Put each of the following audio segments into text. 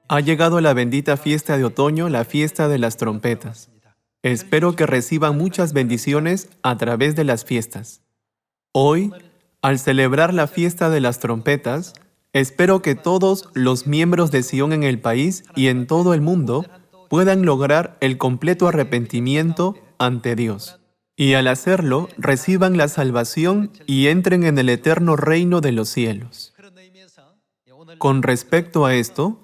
Ha llegado la bendita fiesta de otoño, la fiesta de las trompetas. Espero que reciban muchas bendiciones a través de las fiestas. Hoy, al celebrar la fiesta de las trompetas, espero que todos los miembros de Sion en el país y en todo el mundo puedan lograr el completo arrepentimiento ante Dios. Y al hacerlo, reciban la salvación y entren en el eterno reino de los cielos. Con respecto a esto,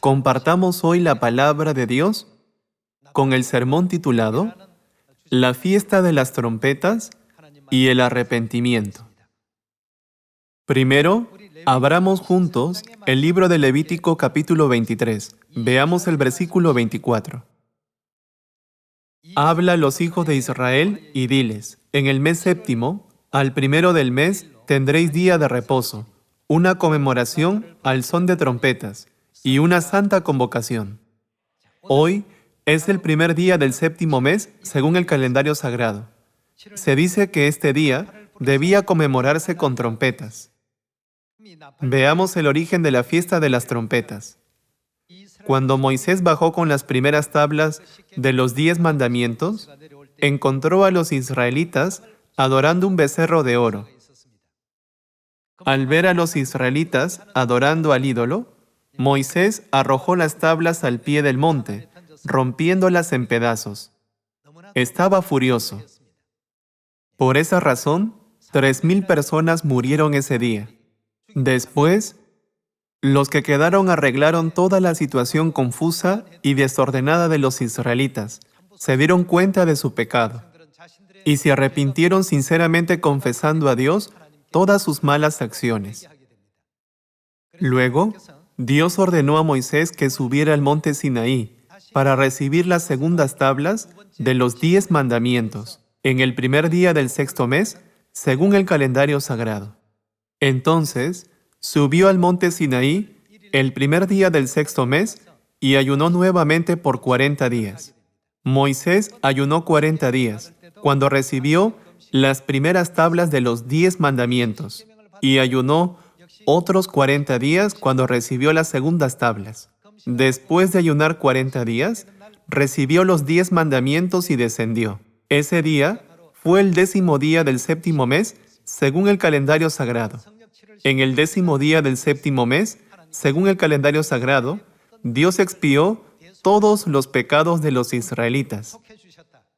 compartamos hoy la palabra de Dios con el sermón titulado La fiesta de las trompetas y el arrepentimiento. Primero, abramos juntos el libro de Levítico capítulo 23. Veamos el versículo 24. Habla a los hijos de Israel y diles, en el mes séptimo, al primero del mes, tendréis día de reposo, una conmemoración al son de trompetas y una santa convocación. Hoy es el primer día del séptimo mes según el calendario sagrado. Se dice que este día debía conmemorarse con trompetas. Veamos el origen de la fiesta de las trompetas. Cuando Moisés bajó con las primeras tablas de los 10 mandamientos, encontró a los israelitas adorando un becerro de oro. Al ver a los israelitas adorando al ídolo, Moisés arrojó las tablas al pie del monte, rompiéndolas en pedazos. Estaba furioso. Por esa razón, 3,000 personas murieron ese día. Después, los que quedaron arreglaron toda la situación confusa y desordenada de los israelitas, se dieron cuenta de su pecado y se arrepintieron sinceramente confesando a Dios todas sus malas acciones. Luego, Dios ordenó a Moisés que subiera al monte Sinaí para recibir las segundas tablas de los 10 mandamientos en el primer día del sexto mes, según el calendario sagrado. Entonces, subió al monte Sinaí el primer día del sexto mes y ayunó nuevamente por 40 días. Moisés ayunó 40 días cuando recibió las primeras tablas de los 10 mandamientos y ayunó otros 40 días cuando recibió las segundas tablas. Después de ayunar 40 días, recibió los 10 mandamientos y descendió. Ese día fue el 10º día del séptimo mes, según el calendario sagrado. En el 10º día del séptimo mes, según el calendario sagrado, Dios expió todos los pecados de los israelitas.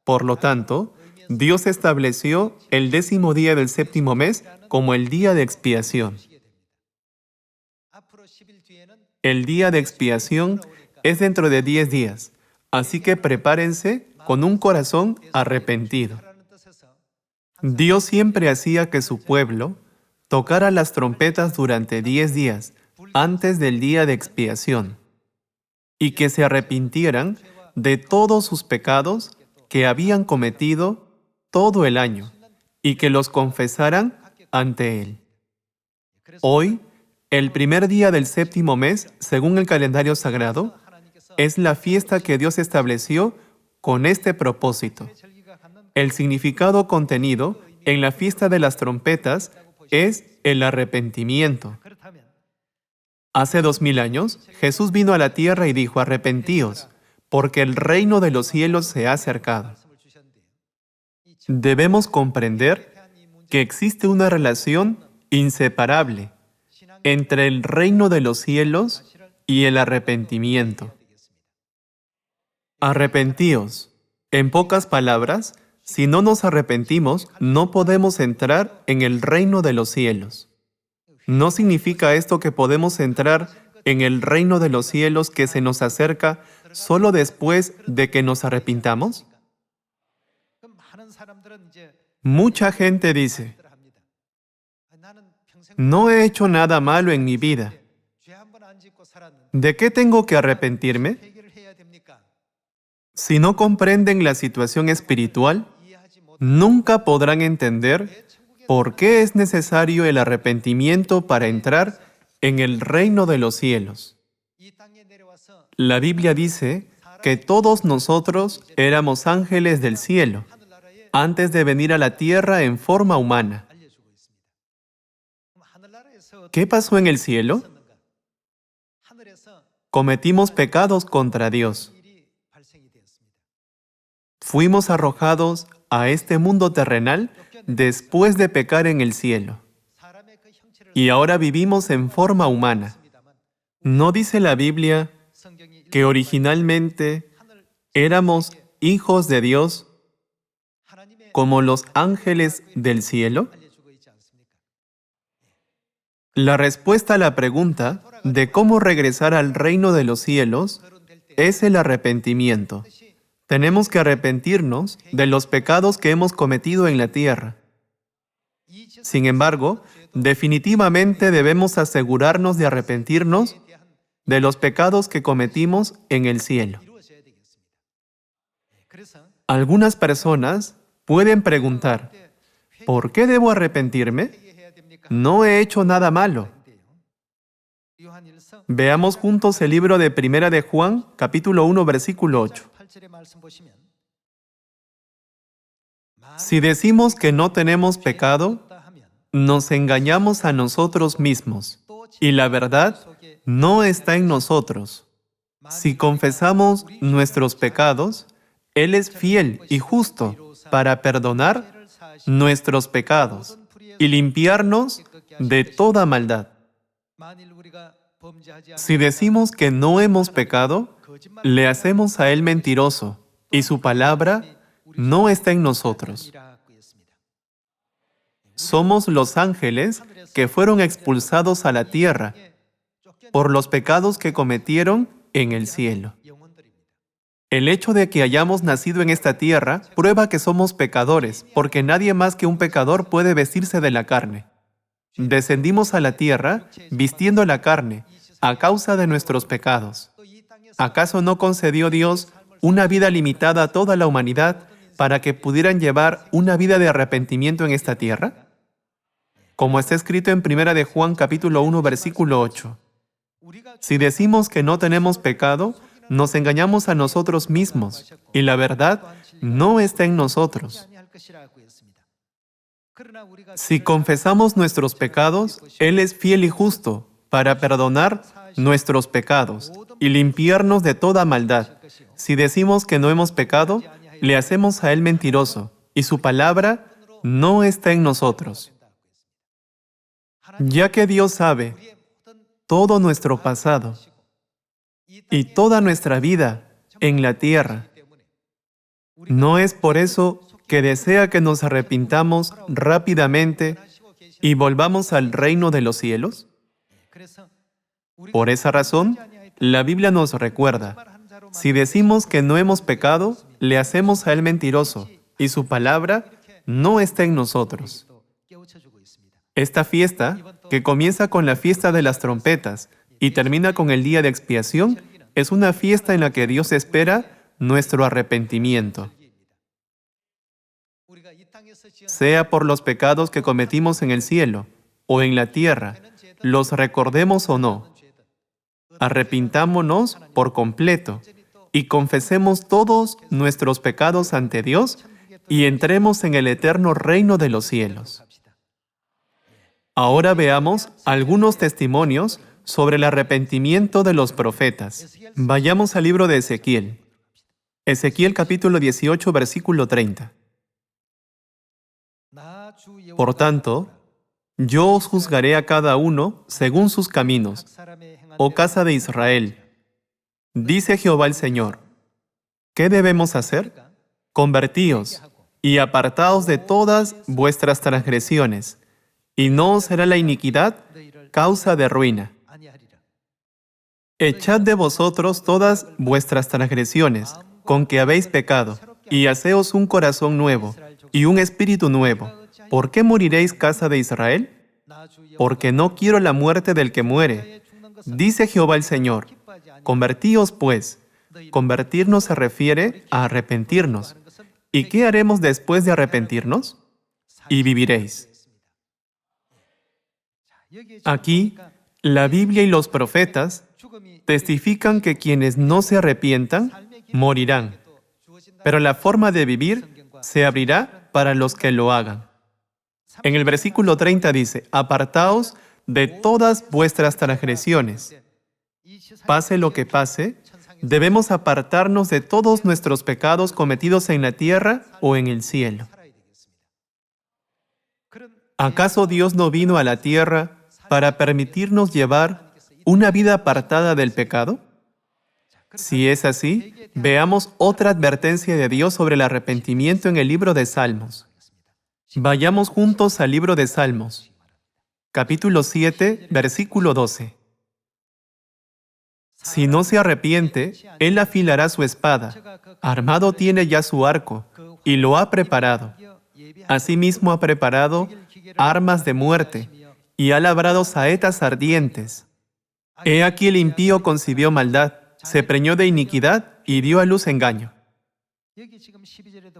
Por lo tanto, Dios estableció el 10º día del séptimo mes como el día de expiación. El día de expiación es dentro de 10 días, así que prepárense con un corazón arrepentido. Dios siempre hacía que su pueblo tocara las trompetas durante 10 días antes del día de expiación y que se arrepintieran de todos sus pecados que habían cometido todo el año y que los confesaran ante Él. Hoy, el primer día del séptimo mes, según el calendario sagrado, es la fiesta que Dios estableció con este propósito. El significado contenido en la fiesta de las trompetas es el arrepentimiento. Hace 2000 años, Jesús vino a la tierra y dijo, arrepentíos, porque el reino de los cielos se ha acercado. Debemos comprender que existe una relación inseparable entre el reino de los cielos y el arrepentimiento. Arrepentíos. En pocas palabras, si no nos arrepentimos, no podemos entrar en el reino de los cielos. ¿No significa esto que podemos entrar en el reino de los cielos que se nos acerca solo después de que nos arrepintamos? Mucha gente dice, no he hecho nada malo en mi vida. ¿De qué tengo que arrepentirme? Si no comprenden la situación espiritual, nunca podrán entender por qué es necesario el arrepentimiento para entrar en el reino de los cielos. La Biblia dice que todos nosotros éramos ángeles del cielo antes de venir a la tierra en forma humana. ¿Qué pasó en el cielo? cometimos pecados contra Dios. Fuimos arrojados a este mundo terrenal después de pecar en el cielo. Y ahora vivimos en forma humana. ¿No dice la Biblia que originalmente éramos hijos de Dios como los ángeles del cielo? La respuesta a la pregunta de cómo regresar al reino de los cielos es el arrepentimiento. Tenemos que arrepentirnos de los pecados que hemos cometido en la tierra. Sin embargo, definitivamente debemos asegurarnos de arrepentirnos de los pecados que cometimos en el cielo. Algunas personas pueden preguntar, ¿por qué debo arrepentirme? No he hecho nada malo. Veamos juntos el libro de Primera de Juan, capítulo 1, versículo 8. Si decimos que no tenemos pecado, nos engañamos a nosotros mismos, y la verdad no está en nosotros. Si confesamos nuestros pecados, Él es fiel y justo para perdonar nuestros pecados y limpiarnos de toda maldad. Si decimos que no hemos pecado, le hacemos a Él mentiroso, y su palabra no está en nosotros. Somos los ángeles que fueron expulsados a la tierra por los pecados que cometieron en el cielo. El hecho de que hayamos nacido en esta tierra prueba que somos pecadores, porque nadie más que un pecador puede vestirse de la carne. Descendimos a la tierra vistiendo la carne a causa de nuestros pecados. ¿Acaso no concedió Dios una vida limitada a toda la humanidad para que pudieran llevar una vida de arrepentimiento en esta tierra? Como está escrito en Primera de Juan capítulo 1, versículo 8. Si decimos que no tenemos pecado, nos engañamos a nosotros mismos, y la verdad no está en nosotros. Si confesamos nuestros pecados, Él es fiel y justo para perdonar nuestros pecados y limpiarnos de toda maldad. Si decimos que no hemos pecado, le hacemos a Él mentiroso, y su palabra no está en nosotros. Ya que Dios sabe todo nuestro pasado y toda nuestra vida en la tierra, ¿no es por eso que desea que nos arrepintamos rápidamente y volvamos al reino de los cielos? Por esa razón, la Biblia nos recuerda, si decimos que no hemos pecado, le hacemos a Él mentiroso, y su palabra no está en nosotros. Esta fiesta, que comienza con la fiesta de las trompetas y termina con el día de expiación, es una fiesta en la que Dios espera nuestro arrepentimiento. Sea por los pecados que cometimos en el cielo o en la tierra, los recordemos o no, arrepintámonos por completo y confesemos todos nuestros pecados ante Dios y entremos en el eterno reino de los cielos. Ahora veamos algunos testimonios sobre el arrepentimiento de los profetas. Vayamos al libro de Ezequiel. Ezequiel capítulo 18, versículo 30. Por tanto, yo os juzgaré a cada uno según sus caminos, oh casa de Israel. Dice Jehová el Señor, ¿qué debemos hacer? Convertíos y apartaos de todas vuestras transgresiones, y no os será la iniquidad causa de ruina. Echad de vosotros todas vuestras transgresiones, con que habéis pecado, y haceos un corazón nuevo, y un espíritu nuevo. ¿Por qué moriréis, casa de Israel? Porque no quiero la muerte del que muere. Dice Jehová el Señor, convertíos pues. Convertirnos se refiere a arrepentirnos. ¿Y qué haremos después de arrepentirnos? Y viviréis. Aquí, la Biblia y los profetas testifican que quienes no se arrepientan, morirán. Pero la forma de vivir se abrirá para los que lo hagan. En el versículo 30 dice, apartaos de todas vuestras transgresiones. Pase lo que pase, debemos apartarnos de todos nuestros pecados cometidos en la tierra o en el cielo. ¿Acaso Dios no vino a la tierra para permitirnos llevar una vida apartada del pecado? Si es así, veamos otra advertencia de Dios sobre el arrepentimiento en el libro de Salmos. Vayamos juntos al libro de Salmos, capítulo 7, versículo 12. Si no se arrepiente, él afilará su espada, armado tiene ya su arco, y lo ha preparado. Asimismo ha preparado armas de muerte, y ha labrado saetas ardientes. He aquí el impío concibió maldad, se preñó de iniquidad y dio a luz engaño.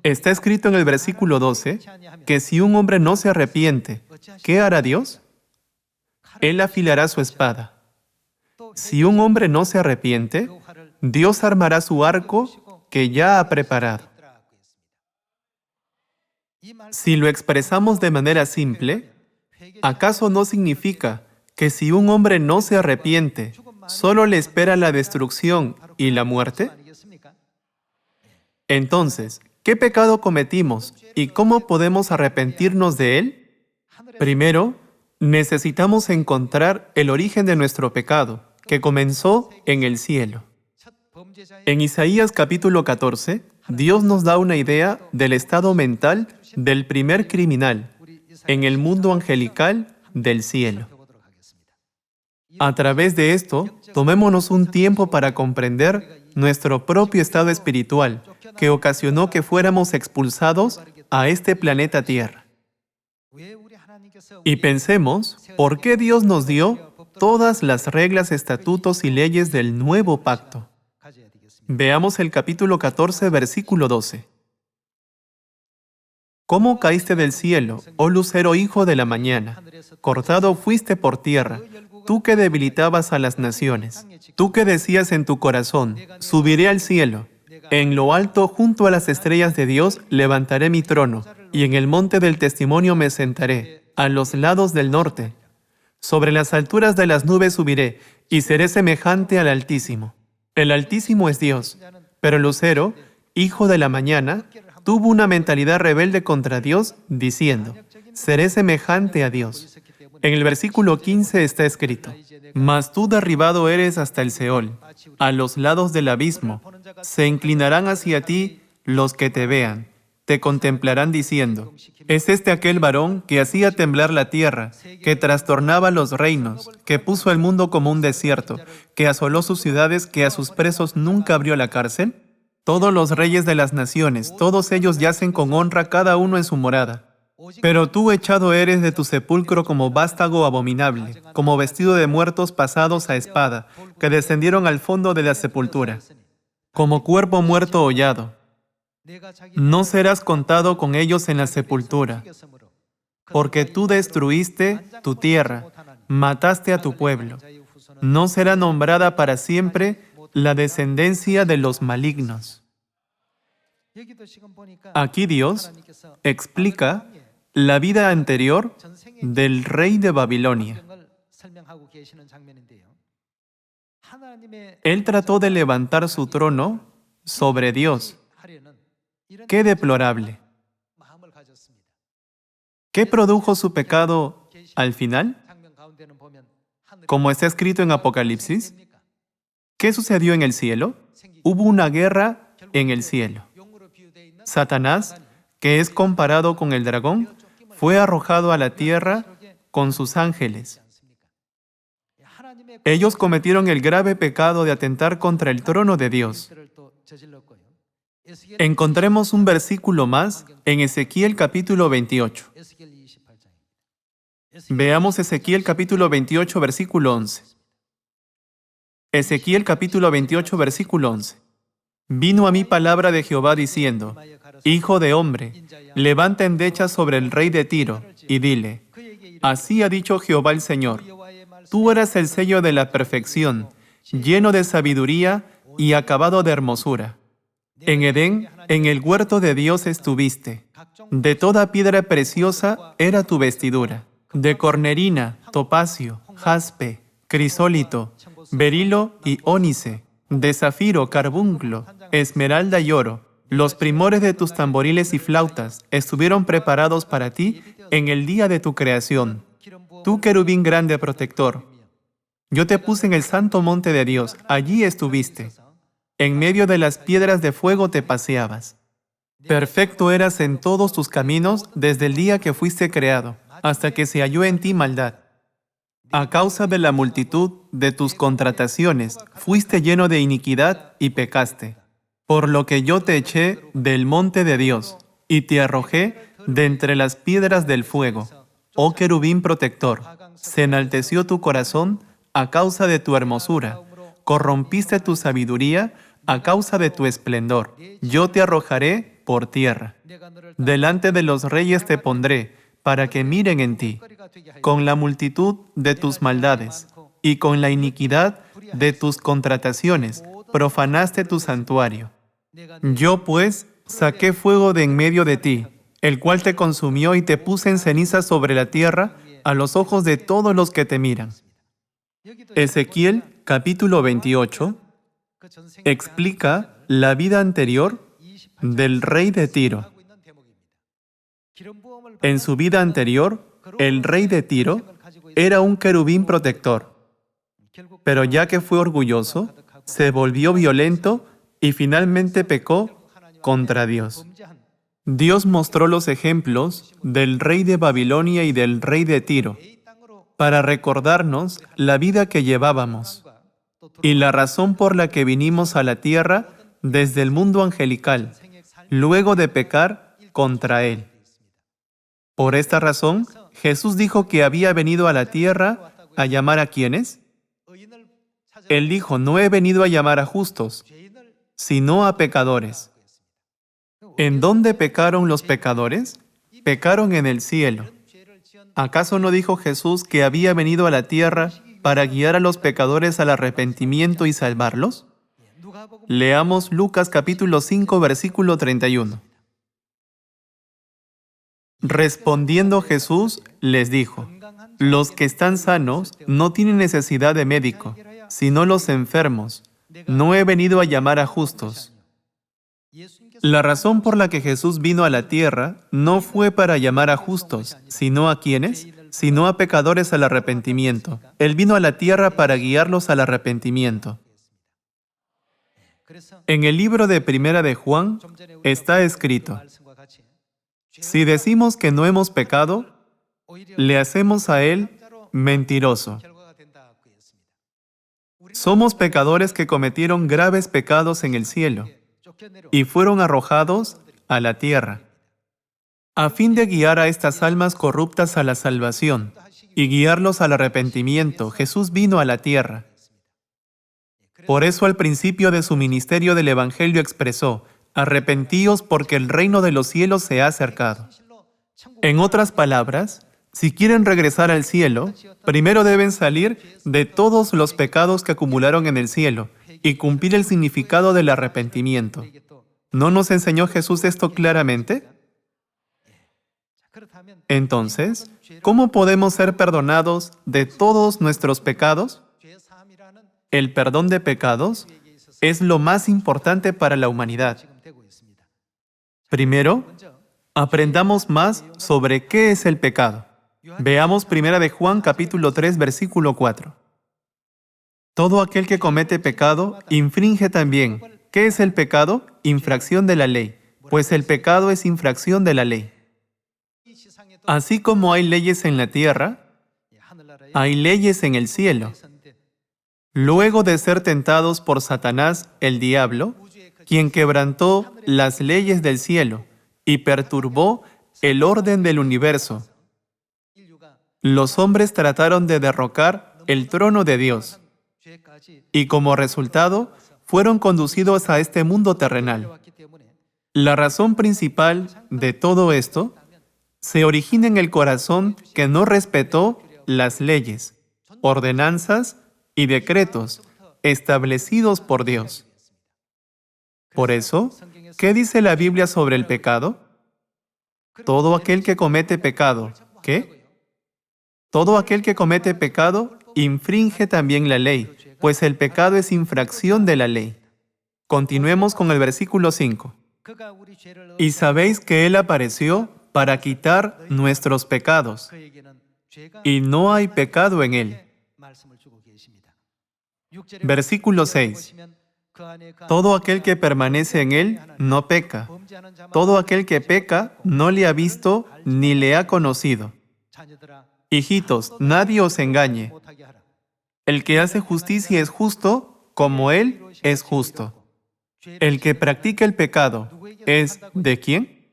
Está escrito en el versículo 12 que si un hombre no se arrepiente, ¿qué hará Dios? Él afilará su espada. Si un hombre no se arrepiente, Dios armará su arco que ya ha preparado. Si lo expresamos de manera simple, ¿acaso no significa que si un hombre no se arrepiente, solo le espera la destrucción y la muerte? Entonces, ¿qué pecado cometimos y cómo podemos arrepentirnos de él? Primero, necesitamos encontrar el origen de nuestro pecado, que comenzó en el cielo. En Isaías capítulo 14, Dios nos da una idea del estado mental del primer criminal en el mundo angelical del cielo. A través de esto, tomémonos un tiempo para comprender nuestro propio estado espiritual que ocasionó que fuéramos expulsados a este planeta Tierra. Y pensemos, ¿por qué Dios nos dio todas las reglas, estatutos y leyes del nuevo pacto? Veamos el capítulo 14, versículo 12. ¿Cómo caíste del cielo, oh lucero hijo de la mañana? Cortado fuiste por tierra, tú que debilitabas a las naciones. Tú que decías en tu corazón, subiré al cielo. En lo alto, junto a las estrellas de Dios, levantaré mi trono, y en el monte del testimonio me sentaré, a los lados del norte. Sobre las alturas de las nubes subiré, y seré semejante al Altísimo. El Altísimo es Dios, pero el lucero, hijo de la mañana, tuvo una mentalidad rebelde contra Dios, diciendo, seré semejante a Dios. En el versículo 15 está escrito, mas tú derribado eres hasta el Seol, a los lados del abismo. Se inclinarán hacia ti los que te vean, te contemplarán diciendo, ¿es este aquel varón que hacía temblar la tierra, que trastornaba los reinos, que puso el mundo como un desierto, que asoló sus ciudades, que a sus presos nunca abrió la cárcel? Todos los reyes de las naciones, todos ellos yacen con honra cada uno en su morada. Pero tú echado eres de tu sepulcro como vástago abominable, como vestido de muertos pasados a espada, que descendieron al fondo de la sepultura, como cuerpo muerto hollado. No serás contado con ellos en la sepultura, porque tú destruiste tu tierra, mataste a tu pueblo. No será nombrada para siempre la descendencia de los malignos. Aquí Dios explica la vida anterior del rey de Babilonia. Él trató de levantar su trono sobre Dios. ¡Qué deplorable! ¿Qué produjo su pecado al final? Como está escrito en Apocalipsis, ¿qué sucedió en el cielo? Hubo una guerra en el cielo. Satanás, que es comparado con el dragón, fue arrojado a la tierra con sus ángeles. Ellos cometieron el grave pecado de atentar contra el trono de Dios. Encontremos un versículo más en Ezequiel capítulo 28. Veamos Ezequiel capítulo 28, versículo 11. Ezequiel capítulo 28, versículo 11. Vino a mí palabra de Jehová diciendo, Hijo de hombre, levanta endechas sobre el rey de Tiro, y dile, así ha dicho Jehová el Señor, tú eras el sello de la perfección, lleno de sabiduría y acabado de hermosura. En Edén, en el huerto de Dios estuviste. De toda piedra preciosa era tu vestidura, de cornerina, topacio, jaspe, crisólito, berilo y ónice, de zafiro, carbunclo, esmeralda y oro. Los primores de tus tamboriles y flautas estuvieron preparados para ti en el día de tu creación. Tú, querubín grande protector, yo te puse en el santo monte de Dios, allí estuviste. En medio de las piedras de fuego te paseabas. Perfecto eras en todos tus caminos desde el día que fuiste creado, hasta que se halló en ti maldad. A causa de la multitud de tus contrataciones, fuiste lleno de iniquidad y pecaste. Por lo que yo te eché del monte de Dios, y te arrojé de entre las piedras del fuego. Oh querubín protector, se enalteció tu corazón a causa de tu hermosura. Corrompiste tu sabiduría a causa de tu esplendor. Yo te arrojaré por tierra. Delante de los reyes te pondré, para que miren en ti. Con la multitud de tus maldades y con la iniquidad de tus contrataciones, profanaste tu santuario. Yo, pues, saqué fuego de en medio de ti, el cual te consumió y te puse en ceniza sobre la tierra a los ojos de todos los que te miran. Ezequiel, capítulo 28, explica la vida anterior del rey de Tiro. En su vida anterior, el rey de Tiro era un querubín protector, pero ya que fue orgulloso, se volvió violento y finalmente pecó contra Dios. Dios mostró los ejemplos del rey de Babilonia y del rey de Tiro para recordarnos la vida que llevábamos y la razón por la que vinimos a la tierra desde el mundo angelical, luego de pecar contra él. Por esta razón, Jesús dijo que había venido a la tierra a llamar a ¿quiénes? Él dijo, no he venido a llamar a justos, sino a pecadores. ¿En dónde pecaron los pecadores? Pecaron en el cielo. ¿Acaso no dijo Jesús que había venido a la tierra para guiar a los pecadores al arrepentimiento y salvarlos? Leamos Lucas capítulo 5, versículo 31. Respondiendo Jesús, les dijo, los que están sanos no tienen necesidad de médico, sino los enfermos. No he venido a llamar a justos. La razón por la que Jesús vino a la tierra no fue para llamar a justos, sino a ¿quiénes? Sino a pecadores al arrepentimiento. Él vino a la tierra para guiarlos al arrepentimiento. En el libro de Primera de Juan está escrito, si decimos que no hemos pecado, le hacemos a Él mentiroso. Somos pecadores que cometieron graves pecados en el cielo y fueron arrojados a la tierra. A fin de guiar a estas almas corruptas a la salvación y guiarlos al arrepentimiento, Jesús vino a la tierra. Por eso al principio de su ministerio del Evangelio expresó, arrepentíos porque el reino de los cielos se ha acercado. En otras palabras, si quieren regresar al cielo, primero deben salir de todos los pecados que acumularon en el cielo y cumplir el significado del arrepentimiento. ¿No nos enseñó Jesús esto claramente? Entonces, ¿cómo podemos ser perdonados de todos nuestros pecados? El perdón de pecados es lo más importante para la humanidad. Primero, aprendamos más sobre qué es el pecado. Veamos 1 de Juan capítulo 3, versículo 4. Todo aquel que comete pecado infringe también. ¿Qué es el pecado? Infracción de la ley, pues el pecado es infracción de la ley. Así como hay leyes en la tierra, hay leyes en el cielo. Luego de ser tentados por Satanás, el diablo, quien quebrantó las leyes del cielo y perturbó el orden del universo, los hombres trataron de derrocar el trono de Dios y como resultado fueron conducidos a este mundo terrenal. La razón principal de todo esto se origina en el corazón que no respetó las leyes, ordenanzas y decretos establecidos por Dios. Por eso, ¿qué dice la Biblia sobre el pecado? Todo aquel que comete pecado, ¿qué? Todo aquel que comete pecado infringe también la ley, pues el pecado es infracción de la ley. Continuemos con el versículo 5. Y sabéis que Él apareció para quitar nuestros pecados, y no hay pecado en Él. Versículo 6. Todo aquel que permanece en Él no peca. Todo aquel que peca no le ha visto ni le ha conocido. Hijitos, nadie os engañe. El que hace justicia es justo, como Él es justo. El que practica el pecado es ¿de quién?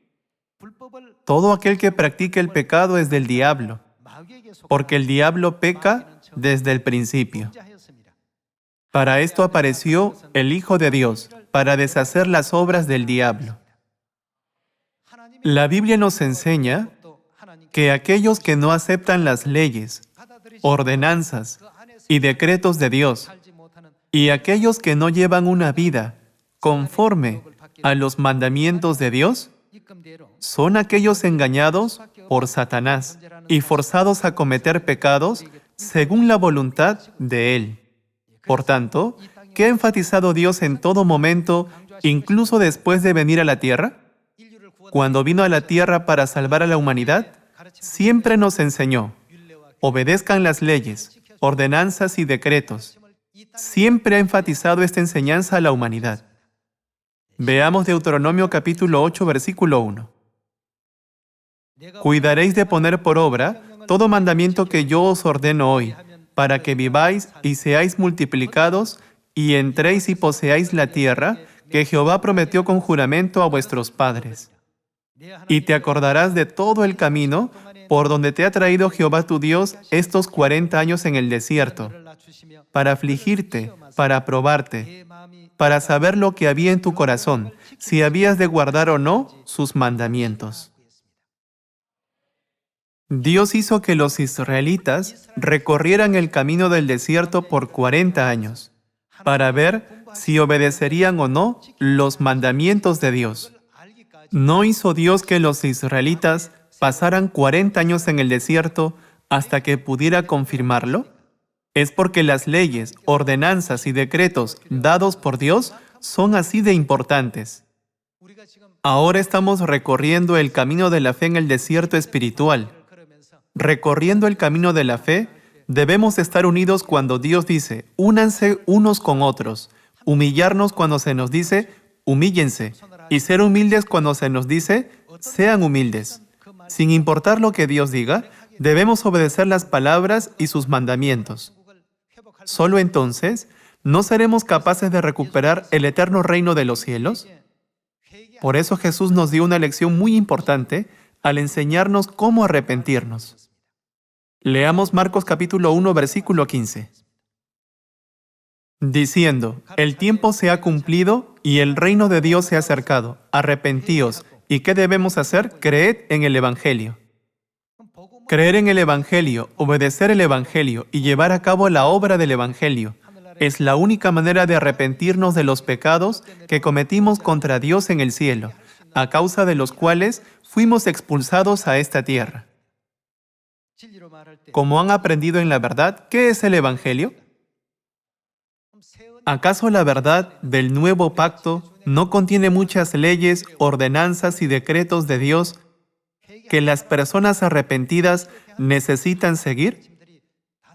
Todo aquel que practica el pecado es del diablo, porque el diablo peca desde el principio. Para esto apareció el Hijo de Dios, para deshacer las obras del diablo. La Biblia nos enseña que aquellos que no aceptan las leyes, ordenanzas y decretos de Dios, y aquellos que no llevan una vida conforme a los mandamientos de Dios, son aquellos engañados por Satanás y forzados a cometer pecados según la voluntad de Él. Por tanto, ¿qué ha enfatizado Dios en todo momento, incluso después de venir a la tierra? Cuando vino a la tierra para salvar a la humanidad, siempre nos enseñó: obedezcan las leyes, ordenanzas y decretos. Siempre ha enfatizado esta enseñanza a la humanidad. Veamos Deuteronomio capítulo 8, versículo 1. Cuidaréis de poner por obra todo mandamiento que yo os ordeno hoy, para que viváis y seáis multiplicados, y entréis y poseáis la tierra que Jehová prometió con juramento a vuestros padres. Y te acordarás de todo el camino por donde te ha traído Jehová tu Dios estos 40 años en el desierto, para afligirte, para probarte, para saber lo que había en tu corazón, si habías de guardar o no sus mandamientos. Dios hizo que los israelitas recorrieran el camino del desierto por 40 años, para ver si obedecerían o no los mandamientos de Dios. ¿No hizo Dios que los israelitas pasaran 40 años en el desierto hasta que pudiera confirmarlo? Es porque las leyes, ordenanzas y decretos dados por Dios son así de importantes. Ahora estamos recorriendo el camino de la fe en el desierto espiritual. Recorriendo el camino de la fe, debemos estar unidos cuando Dios dice: únanse unos con otros, humillarnos cuando se nos dice: humíllense, y ser humildes cuando se nos dice: sean humildes. Sin importar lo que Dios diga, debemos obedecer las palabras y sus mandamientos. Solo entonces, ¿no seremos capaces de recuperar el eterno reino de los cielos? Por eso Jesús nos dio una lección muy importante al enseñarnos cómo arrepentirnos. Leamos Marcos capítulo 1, versículo 15. Diciendo: el tiempo se ha cumplido y el reino de Dios se ha acercado. Arrepentíos. ¿Y qué debemos hacer? Creed en el Evangelio. Creer en el Evangelio, obedecer el Evangelio y llevar a cabo la obra del Evangelio es la única manera de arrepentirnos de los pecados que cometimos contra Dios en el cielo, a causa de los cuales fuimos expulsados a esta tierra. Como han aprendido en la verdad, ¿qué es el Evangelio? ¿Acaso la verdad del nuevo pacto no contiene muchas leyes, ordenanzas y decretos de Dios que las personas arrepentidas necesitan seguir?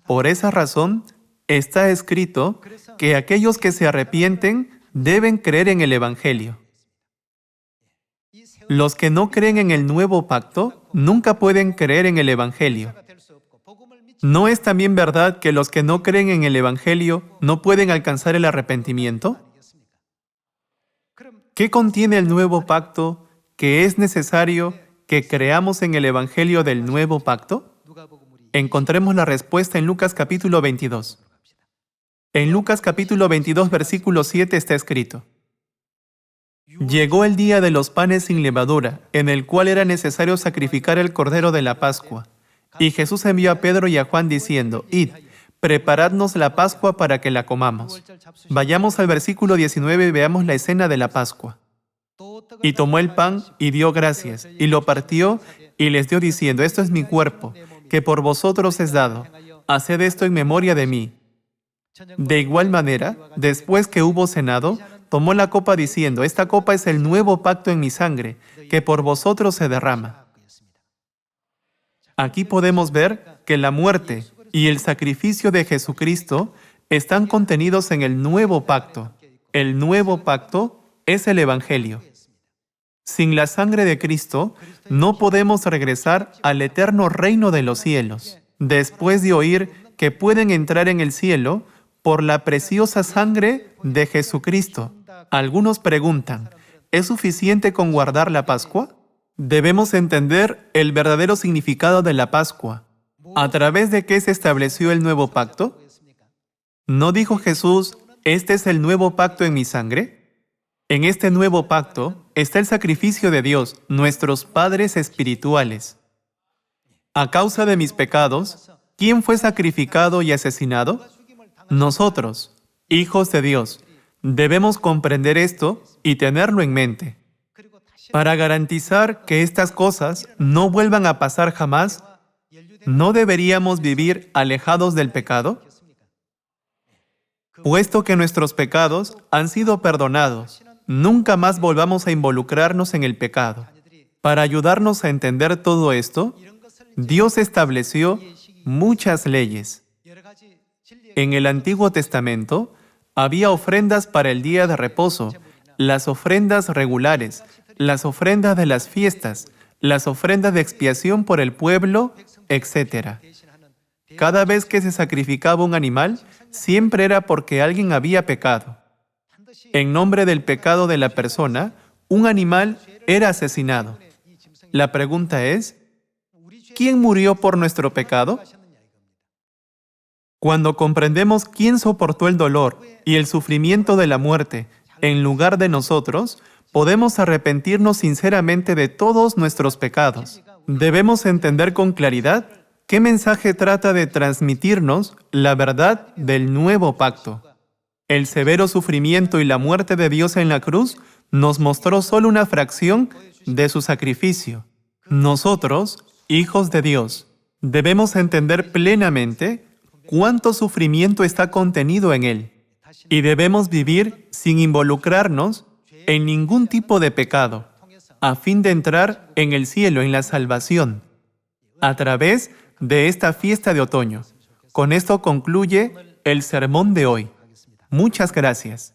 Por esa razón, está escrito que aquellos que se arrepienten deben creer en el Evangelio. Los que no creen en el nuevo pacto nunca pueden creer en el Evangelio. ¿No es también verdad que los que no creen en el Evangelio no pueden alcanzar el arrepentimiento? ¿Qué contiene el nuevo pacto que es necesario que creamos en el Evangelio del nuevo pacto? Encontremos la respuesta en Lucas capítulo 22. En Lucas capítulo 22, versículo 7 está escrito: llegó el día de los panes sin levadura, en el cual era necesario sacrificar el cordero de la Pascua. Y Jesús envió a Pedro y a Juan diciendo: id, preparadnos la Pascua para que la comamos. Vayamos al versículo 19 y veamos la escena de la Pascua. Y tomó el pan y dio gracias, y lo partió y les dio diciendo: esto es mi cuerpo, que por vosotros es dado. haced esto en memoria de mí. De igual manera, después que hubo cenado, tomó la copa diciendo, esta copa es el nuevo pacto en mi sangre, que por vosotros se derrama. Aquí podemos ver que la muerte y el sacrificio de Jesucristo están contenidos en el nuevo pacto. El nuevo pacto es el Evangelio. Sin la sangre de Cristo, no podemos regresar al eterno reino de los cielos. Después de oír que pueden entrar en el cielo por la preciosa sangre de Jesucristo, algunos preguntan, ¿es suficiente con guardar la Pascua? Debemos entender el verdadero significado de la Pascua. ¿A través de qué se estableció el nuevo pacto? ¿No dijo Jesús, este es el nuevo pacto en mi sangre? En este nuevo pacto está el sacrificio de Dios, nuestros padres espirituales. A causa de mis pecados, ¿quién fue sacrificado y asesinado? Nosotros, hijos de Dios. Debemos comprender esto y tenerlo en mente. Para garantizar que estas cosas no vuelvan a pasar jamás, ¿no deberíamos vivir alejados del pecado? Puesto que nuestros pecados han sido perdonados, nunca más volvamos a involucrarnos en el pecado. Para ayudarnos a entender todo esto, Dios estableció muchas leyes. En el Antiguo Testamento había ofrendas para el día de reposo, las ofrendas regulares, las ofrendas de las fiestas, las ofrendas de expiación por el pueblo, etc. Cada vez que se sacrificaba un animal, siempre era porque alguien había pecado. En nombre del pecado de la persona, un animal era asesinado. La pregunta es, ¿quién murió por nuestro pecado? Cuando comprendemos quién soportó el dolor y el sufrimiento de la muerte en lugar de nosotros, podemos arrepentirnos sinceramente de todos nuestros pecados. Debemos entender con claridad qué mensaje trata de transmitirnos la verdad del nuevo pacto. El severo sufrimiento y la muerte de Dios en la cruz nos mostró solo una fracción de su sacrificio. Nosotros, hijos de Dios, debemos entender plenamente cuánto sufrimiento está contenido en él y debemos vivir sin involucrarnos en ningún tipo de pecado, a fin de entrar en el cielo, en la salvación, a través de esta fiesta de otoño. Con esto concluye el sermón de hoy. Muchas gracias.